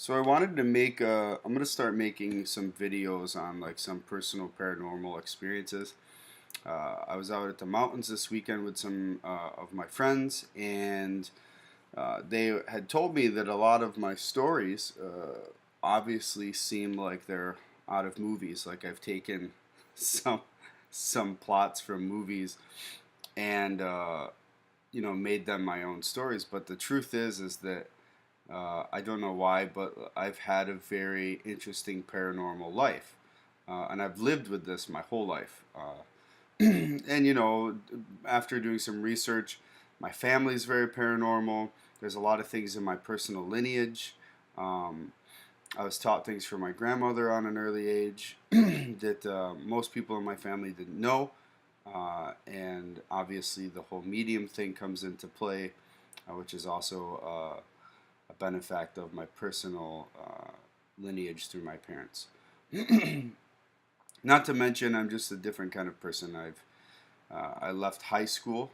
So I wanted to make I'm gonna start making some videos on like some personal paranormal experiences. I was out at the mountains this weekend with some of my friends, and they had told me that a lot of my stories obviously seem like they're out of movies. Like I've taken some some plots from movies and made them my own stories. But the truth is that I don't know why, but I've had a very interesting paranormal life. And I've lived with this my whole life. And, after doing some research, my family's very paranormal. There's a lot of things in my personal lineage. Um, I was taught things from my grandmother on an early age that most people in my family didn't know. And obviously, the whole medium thing comes into play, which is also a benefact of my personal lineage through my parents. Not to mention, I'm just a different kind of person. I left high school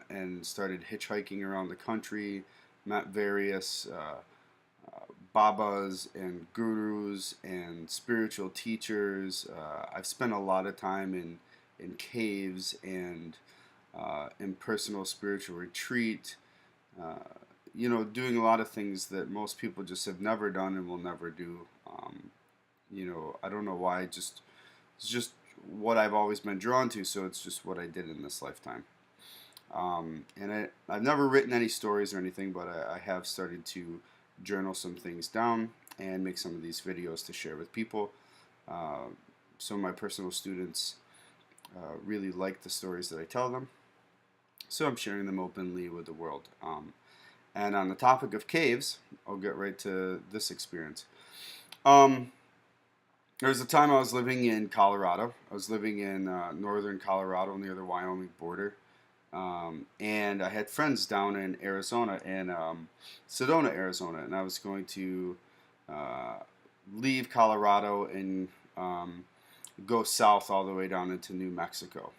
and started hitchhiking around the country, met various babas and gurus and spiritual teachers. I've spent a lot of time in caves and in personal spiritual retreat. Uh, doing a lot of things that most people just have never done and will never do. I don't know why. It's just what I've always been drawn to. So it's just what I did in this lifetime. I've never written any stories or anything, but I have started to journal some things down and make some of these videos to share with people. Uh, some of my personal students really like the stories that I tell them, so I'm sharing them openly with the world. And on the topic of caves, I'll get right to this experience. Um, there was a time I was living in Colorado. I was living in northern Colorado near the Wyoming border. And I had friends down in Arizona, in Sedona, Arizona, and I was going to uh, leave Colorado and go south all the way down into New Mexico.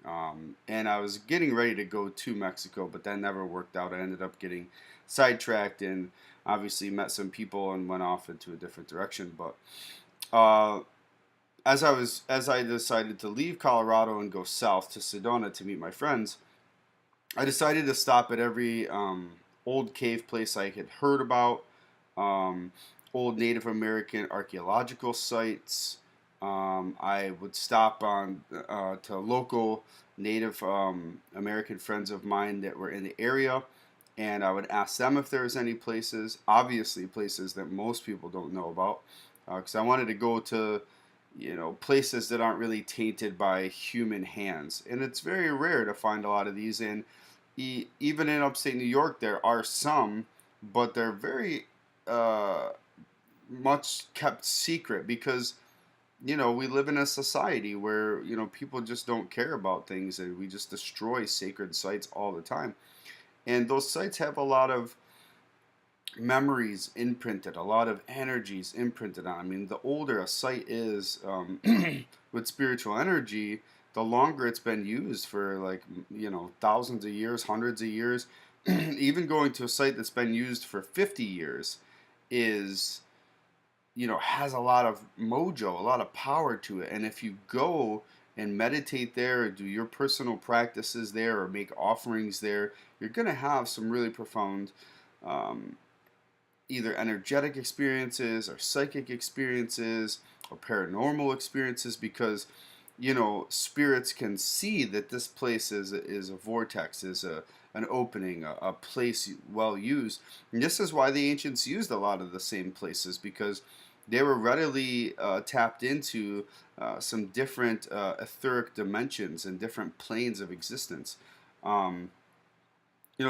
And I was getting ready to go to Mexico, but that never worked out. I ended up getting sidetracked and obviously met some people and went off into a different direction. But uh, as I decided to leave Colorado and go south to Sedona to meet my friends, I decided to stop at every old cave place I had heard about, um, old Native American archaeological sites. I would stop on to local Native American friends of mine that were in the area, and I would ask them if there was any places, obviously places that most people don't know about, because I wanted to go to places that aren't really tainted by human hands, and it's very rare to find a lot of these. And even in upstate New York, there are some, but they're very uh, much kept secret because we live in a society where people just don't care about things, and we just destroy sacred sites all the time. And those sites have a lot of memories imprinted, a lot of energies imprinted on. I mean, the older a site is with spiritual energy, the longer it's been used for, like, thousands of years, hundreds of years. Even going to a site that's been used for 50 years is, has a lot of mojo, a lot of power to it. And if you go and meditate there or do your personal practices there or make offerings there, you're going to have some really profound um, either energetic experiences or psychic experiences or paranormal experiences, because spirits can see that this place is a vortex, is an opening, a place well used. And this is why the ancients used a lot of the same places, because they were readily tapped into some different etheric dimensions and different planes of existence. um,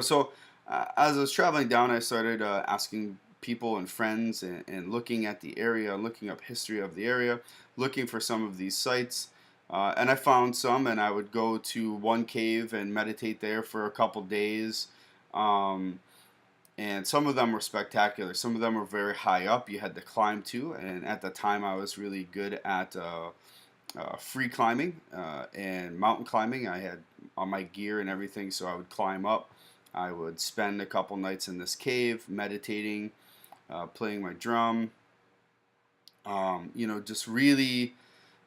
so as I was traveling down, I started asking people and friends, and looking at the area, looking up history of the area, looking for some of these sites. And I found some, and I would go to one cave and meditate there for a couple days. Um, and some of them were spectacular. Some of them were very high up. You had to climb to. And at the time, I was really good at free climbing and mountain climbing. I had all my gear and everything, so I would climb up. I would spend a couple nights in this cave meditating, playing my drum, just really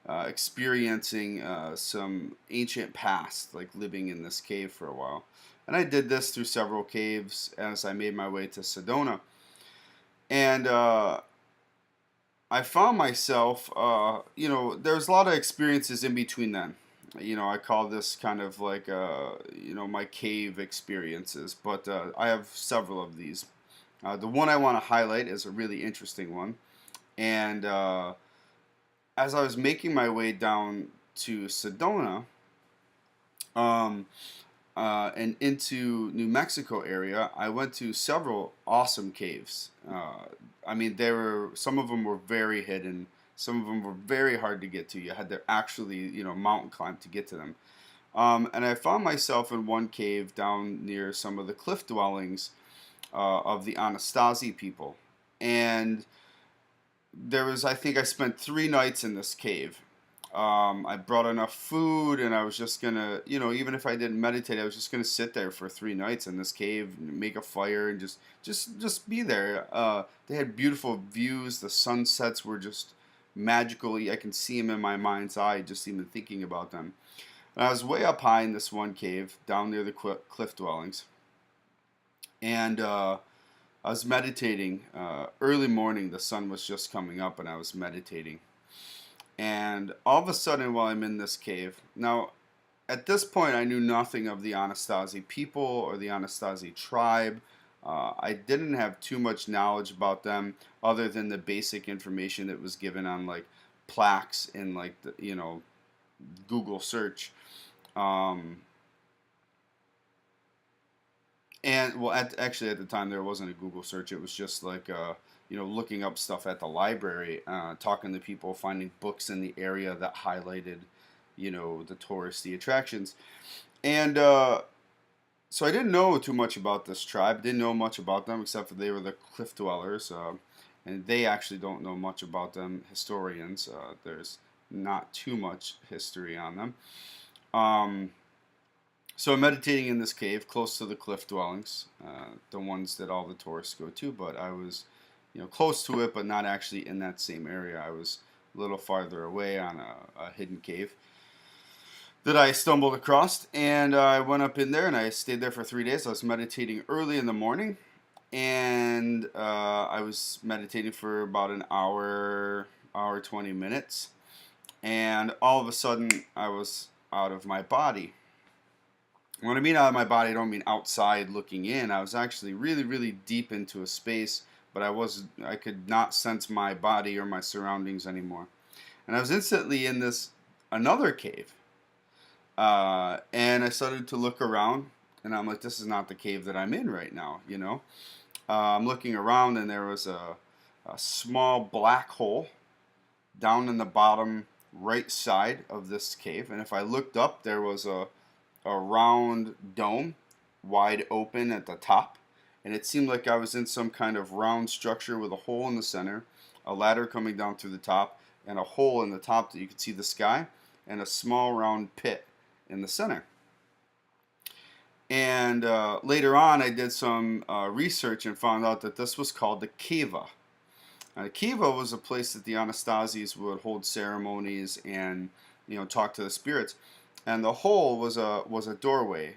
experiencing some ancient past, like living in this cave for a while. And I did this through several caves as I made my way to Sedona. And I found myself, there's a lot of experiences in between then. I call this kind of like, my cave experiences, but I have several of these. The one I want to highlight is a really interesting one. And as I was making my way down to Sedona, um, and into New Mexico area, I went to several awesome caves. I mean, some of them were very hidden. Some of them were very hard to get to. You had to actually, mountain climb to get to them. And I found myself in one cave down near some of the cliff dwellings of the Anasazi people. And I think I spent 3 nights in this cave. I brought enough food, and I was just gonna, even if I didn't meditate, I was just gonna sit there for 3 nights in this cave, make a fire, and just be there. They had beautiful views. The sunsets were just magical. I can see them in my mind's eye, just even thinking about them. And I was way up high in this one cave, down near the cliff dwellings, and I was meditating. Early morning, the sun was just coming up, and I was meditating. And all of a sudden, while I'm in this cave, now at this point, I knew nothing of the Anasazi people or the Anasazi tribe. I didn't have too much knowledge about them other than the basic information that was given on like plaques in like the Google search. And well, actually at the time there wasn't a Google search. It was just like looking up stuff at the library, talking to people, finding books in the area that highlighted the touristy attractions. And so I didn't know too much about this tribe. Didn't know much about them except for they were the cliff dwellers, and they actually don't know much about them. Historians, there's not too much history on them. So I'm meditating in this cave close to the cliff dwellings, the ones that all the tourists go to. But I was, close to it, but not actually in that same area. I was a little farther away on a hidden cave that I stumbled across, and I went up in there and I stayed there for 3 days. I was meditating early in the morning, and I was meditating for about an hour, 20 minutes, and all of a sudden I was out of my body. When I mean out of my body, I don't mean outside looking in. I was actually really, really deep into a space, but I could not sense my body or my surroundings anymore. And I was instantly in this another cave. And I started to look around, and I'm like, this is not the cave that I'm in right now, I'm looking around, and there was a small black hole down in the bottom right side of this cave. And if I looked up, there was a round dome, wide open at the top, and it seemed like I was in some kind of round structure with a hole in the center, a ladder coming down through the top, and a hole in the top that you could see the sky, and a small round pit in the center. And later on, I did some research and found out that this was called the keva. Now, the keva was a place that the Anastasies would hold ceremonies and talk to the spirits. And the hole was a doorway.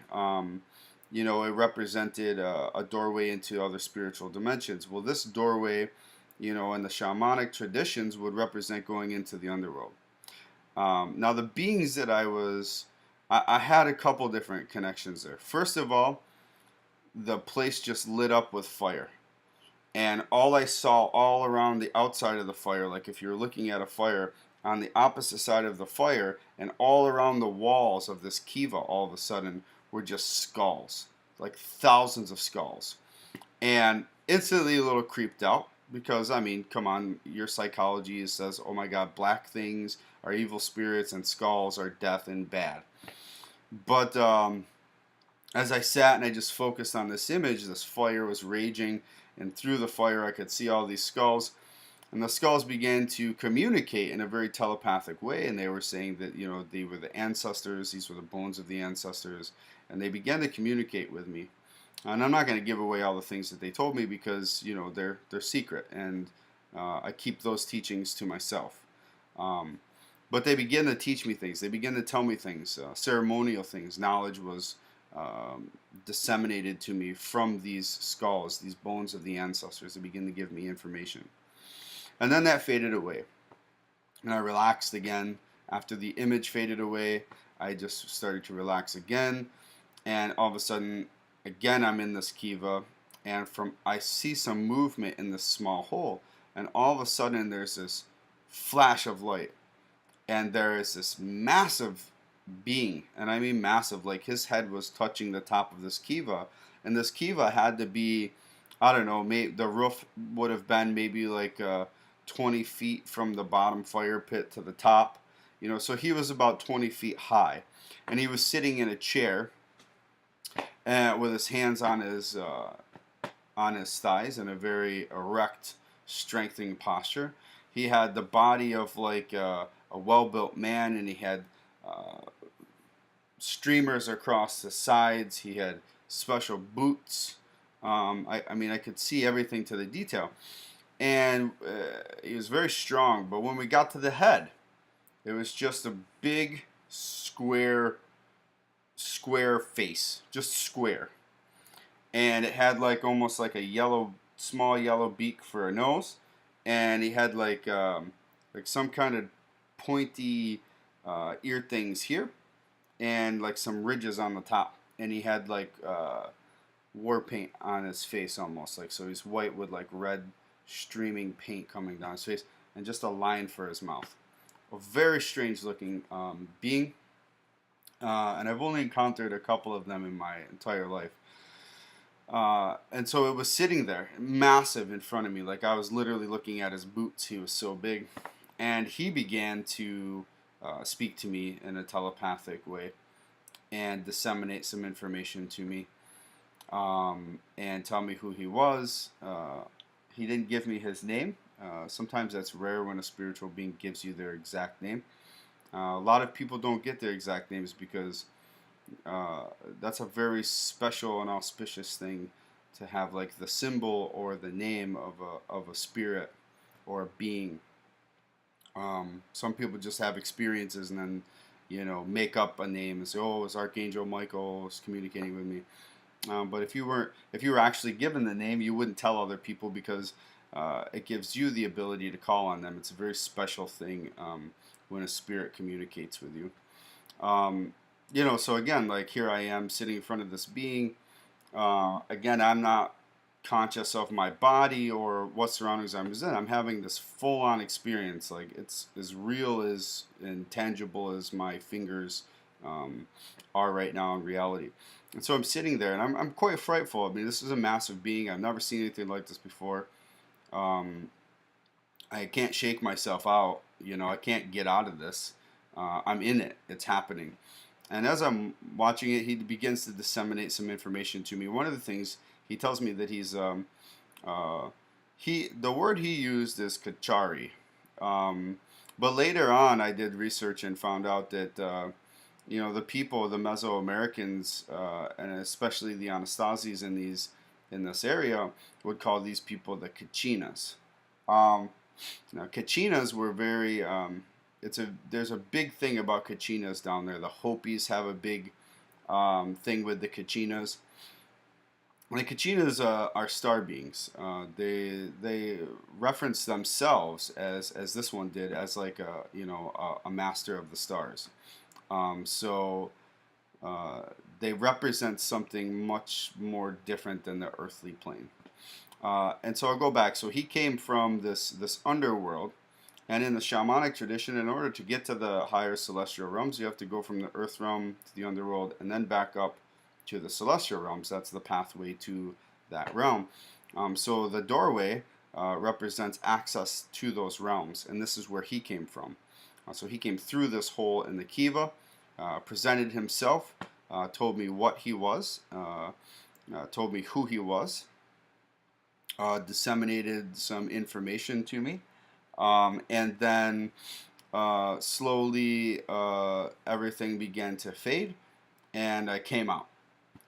It represented a doorway into other spiritual dimensions. Well, this doorway, in the shamanic traditions, would represent going into the underworld. Now, the beings that I had a couple different connections there. First of all, the place just lit up with fire. And all I saw all around the outside of the fire, like if you're looking at a fire, on the opposite side of the fire and all around the walls of this kiva, all of a sudden were just skulls, like thousands of skulls. And instantly a little creeped out because, I mean, come on, your psychology says, oh my God, black things are evil spirits and skulls are death and bad. But as I sat and I just focused on this image, this fire was raging, and through the fire I could see all these skulls. And the skulls began to communicate in a very telepathic way, and they were saying that, they were the ancestors, these were the bones of the ancestors, and they began to communicate with me. And I'm not going to give away all the things that they told me because they're secret, and I keep those teachings to myself. Um, but they begin to teach me things. They begin to tell me things, ceremonial things. Knowledge was um, disseminated to me from these skulls, these bones of the ancestors. They begin to give me information. And then that faded away. And I relaxed again. After the image faded away, I just started to relax again. And all of a sudden, again, I'm in this kiva. And I see some movement in this small hole. And all of a sudden, there's this flash of light, and there is this massive being, and I mean massive, like his head was touching the top of this kiva, and this kiva had to be, I don't know, maybe the roof would have been maybe like 20 feet from the bottom fire pit to the top, so he was about 20 feet high, and he was sitting in a chair with his hands on his thighs in a very erect, strengthening posture. He had the body of like a well-built man, and he had uh, streamers across the sides. He had special boots. I mean, I could see everything to the detail, and he was very strong. But when we got to the head, it was just a big square face, just square, and it had like almost like a small yellow beak for a nose, and he had like some kind of pointy ear things here, and like some ridges on the top, and he had like war paint on his face almost, like, so he's white with like red streaming paint coming down his face, and just a line for his mouth. A very strange looking being, and I've only encountered a couple of them in my entire life. And so it was sitting there, massive in front of me, like I was literally looking at his boots. He was so big, and he began to speak to me in a telepathic way and disseminate some information to me, and tell me who he was. He didn't give me his name. Sometimes that's rare when a spiritual being gives you their exact name. A lot of people don't get their exact names because that's a very special and auspicious thing to have, like the symbol or the name of a spirit or a being. Some people just have experiences and then make up a name and say, "Oh, it's Archangel Michael is communicating with me." But if you were actually given the name, you wouldn't tell other people because it gives you the ability to call on them. It's a very special thing when a spirit communicates with you. So again, like here I am sitting in front of this being. Again, I'm not conscious of my body or what surroundings I'm in. I'm having this full-on experience. Like it's as real as and tangible as my fingers are right now in reality. And so I'm sitting there, and I'm quite frightful. I mean, this is a massive being. I've never seen anything like this before. Um, I can't shake myself out. I can't get out of this. I'm in it. It's happening. And as I'm watching it, he begins to disseminate some information to me. One of the things he tells me that the word he used is kachari. But later on, I did research and found out that the people, the Mesoamericans, and especially the Anastasies in this area, would call these people the Kachinas. Now, Kachinas were very there's a big thing about Kachinas down there. The Hopis have a big thing with the Kachinas. The Kachinas are star beings. They reference themselves as this one did, as like a master of the stars. So they represent something much more different than the earthly plane. And so I'll go back. So he came from this underworld. And in the shamanic tradition, in order to get to the higher celestial realms, you have to go from the earth realm to the underworld and then back up to the celestial realms. That's the pathway to that realm. So the doorway represents access to those realms, and this is where he came from. So he came through this hole in the kiva, presented himself, told me what he was, told me who he was, disseminated some information to me. And then slowly everything began to fade, and I came out.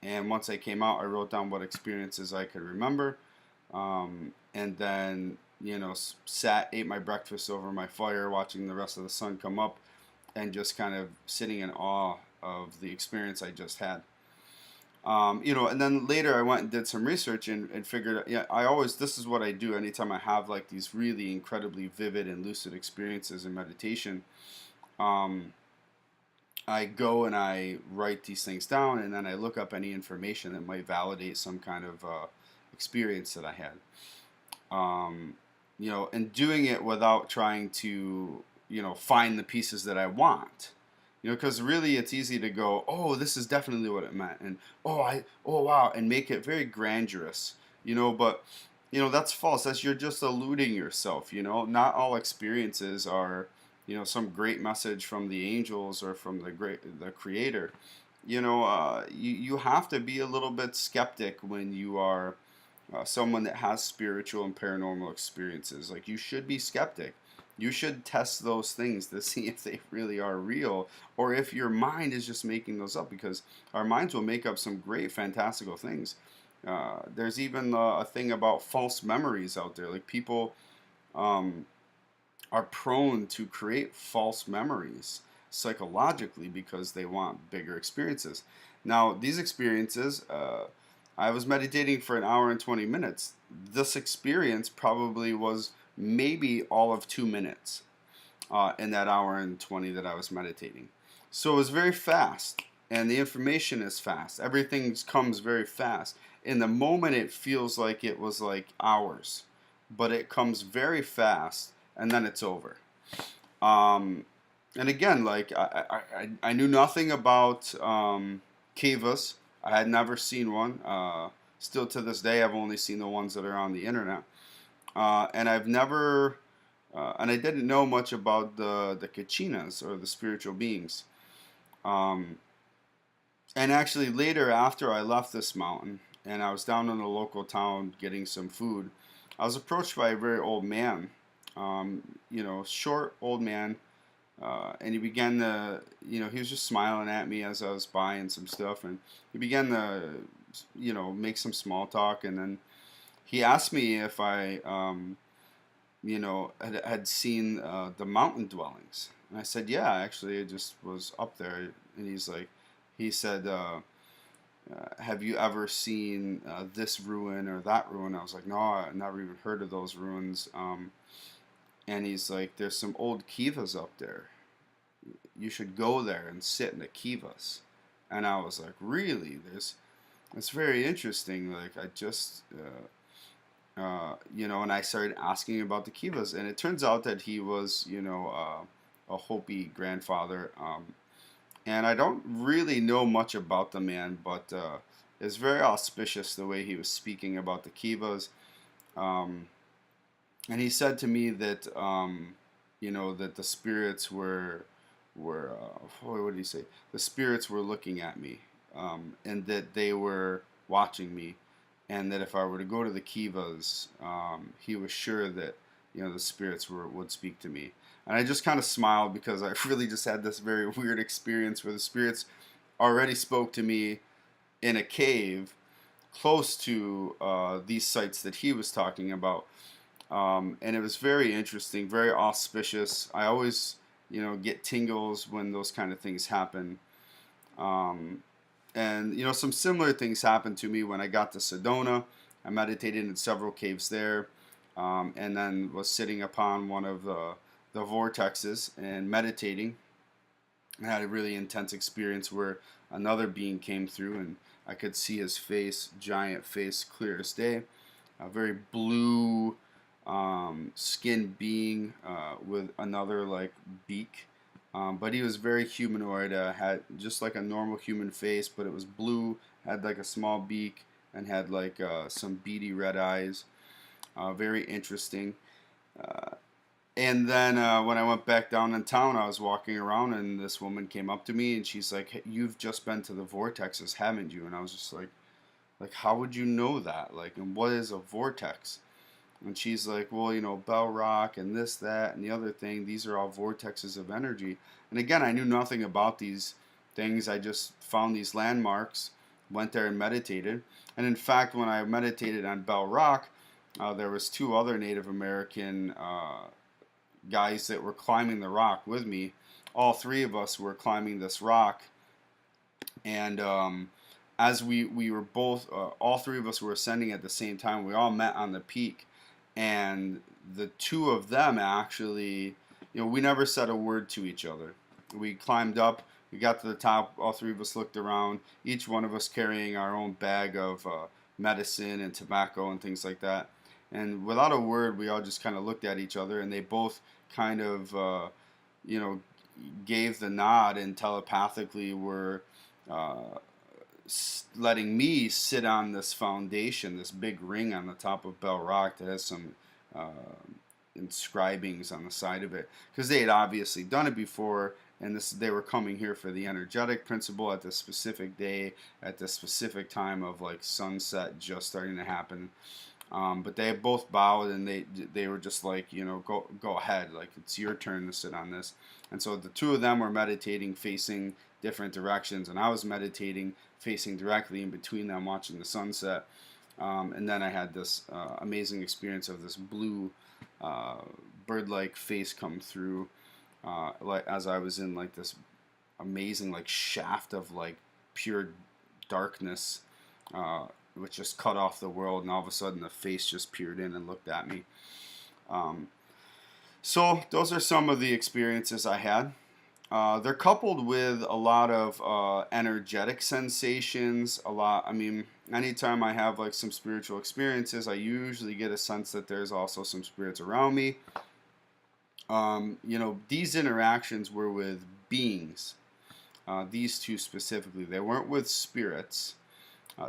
And once I came out, I wrote down what experiences I could remember, and then sat, ate my breakfast over my fire, watching the rest of the sun come up, and just kind of sitting in awe of the experience I just had. And then later I went and did some research and figured, yeah, this is what I do anytime I have like these really incredibly vivid and lucid experiences in meditation. Um, I go and I write these things down, and then I look up any information that might validate some kind of experience that I had. Um, and doing it without trying to, find the pieces that I want. Because really it's easy to go, oh, this is definitely what it meant, and oh wow, and make it very grandiose, but that's false. That's You're just eluding yourself. Not all experiences are, some great message from the angels or from the creator. You have to be a little bit skeptic when you are someone that has spiritual and paranormal experiences. Like, you should be skeptic. You should test those things to see if they really are real, or if your mind is just making those up, because our minds will make up some great, fantastical things. There's even a thing about false memories out there. Like, people um, are prone to create false memories psychologically because they want bigger experiences. Now, these experiences, I was meditating for an hour and 20 minutes. This experience probably was maybe all of 2 minutes in that hour and 20 that I was meditating. So it was very fast, and the information is fast. Everything comes very fast. In the moment, it feels like it was like hours, but it comes very fast, and then it's over. Um, and again, like I knew nothing about kevas. I had never seen one. Still to this day, I've only seen the ones that are on the internet. And I've never, and I didn't know much about the kachinas, or the spiritual beings. Um, and actually, later, after I left this mountain and I was down in the local town getting some food, I was approached by a very old man, short old man, and he began to, he was just smiling at me as I was buying some stuff, and he began to, make some small talk, and then he asked me if I, had seen the mountain dwellings. And I said, yeah, actually, I just was up there. And he said, have you ever seen this ruin or that ruin? I was like, no, I never even heard of those ruins. And he's like, there's some old kivas up there. You should go there and sit in the kivas. And I was like, really? It's very interesting. Like, I just, and I started asking about the kivas, and it turns out that he was, a Hopi grandfather. And I don't really know much about the man, but it's very auspicious the way he was speaking about the kivas. Um, and he said to me that, that the spirits what did he say? The spirits were looking at me, and that they were watching me, and that if I were to go to the kivas, he was sure that the spirits would speak to me. And I just kind of smiled, because I really just had this very weird experience where the spirits already spoke to me in a cave close to these sites that he was talking about. And it was very interesting, very auspicious. I always, get tingles when those kind of things happen. Um, and some similar things happened to me when I got to Sedona. I meditated in several caves there, and then was sitting upon one of the vortexes and meditating. I had a really intense experience where another being came through, and I could see his face, giant face, clear as day. A very blue skinned being with another like beak. But he was very humanoid, had just like a normal human face, but it was blue, had like a small beak, and had like some beady red eyes. Very interesting. Uh, and then when I went back down in town, I was walking around, and this woman came up to me, and she's like, "Hey, you've just been to the vortexes, haven't you?" And I was just like, how would you know that? Like, and what is a vortex? And she's like, well, Bell Rock and this, that, and the other thing, these are all vortexes of energy. And again, I knew nothing about these things. I just found these landmarks went there and meditated. And in fact, when I meditated on Bell Rock, there was two other Native American guys that were climbing the rock with me. All three of us were climbing this rock, and as we were both, all three of us were ascending at the same time. We all met on the peak, and the two of them actually, we never said a word to each other. We climbed up, we got to the top, all three of us looked around, each one of us carrying our own bag of medicine and tobacco and things like that. And without a word, we all just kind of looked at each other, and they both kind of, you know, gave the nod and telepathically were uh, letting me sit on this foundation, this big ring on the top of Bell Rock that has some uh, inscribings on the side of it, because they had obviously done it before, and they were coming here for the energetic principle at this specific day, at this specific time of like sunset just starting to happen. But they both bowed, and they were just like, go ahead, like it's your turn to sit on this. And so the two of them were meditating facing different directions, and I was meditating facing directly in between them, watching the sunset. And then I had this amazing experience of this blue bird-like face come through, like as I was in like this amazing like shaft of like pure darkness. Which just cut off the world, and all of a sudden the face just peered in and looked at me. So those are some of the experiences I had. They're coupled with a lot of energetic sensations. Anytime I have like some spiritual experiences, I usually get a sense that there's also some spirits around me. These interactions were with beings. These two specifically, they weren't with spirits.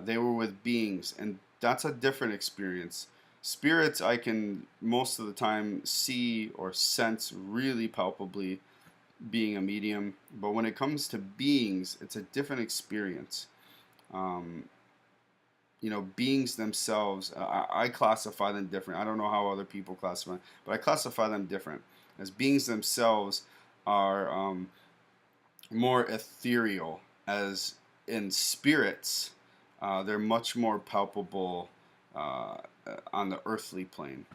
They were with beings, and that's a different experience. Spirits, I can most of the time see or sense really palpably, being a medium, but when it comes to beings, it's a different experience. Beings themselves, I classify them different. I don't know how other people classify them, but I classify them different. As beings themselves are more ethereal, as in spirits. They're much more palpable on the earthly plane.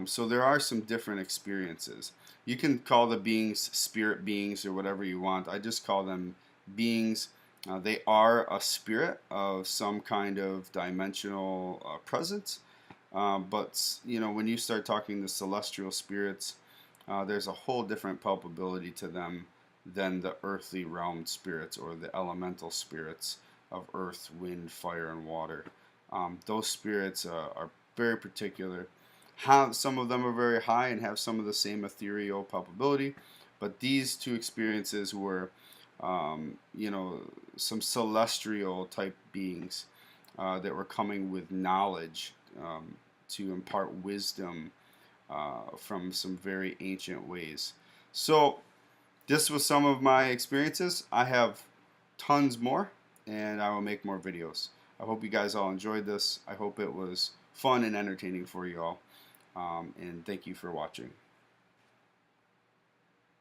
So there are some different experiences. You can call the beings spirit beings or whatever you want. I just call them beings. They are a spirit of some kind of dimensional presence. But when you start talking the celestial spirits, there's a whole different palpability to them than the earthly realm spirits or the elemental spirits of earth, wind, fire, and water. Those spirits are very particular. Some of them are very high and have some of the same ethereal palpability, but these two experiences were, some celestial type beings that were coming with knowledge to impart wisdom from some very ancient ways. So this was some of my experiences. I have tons more, and I will make more videos. I hope you guys all enjoyed this. I hope it was fun and entertaining for you all. And thank you for watching.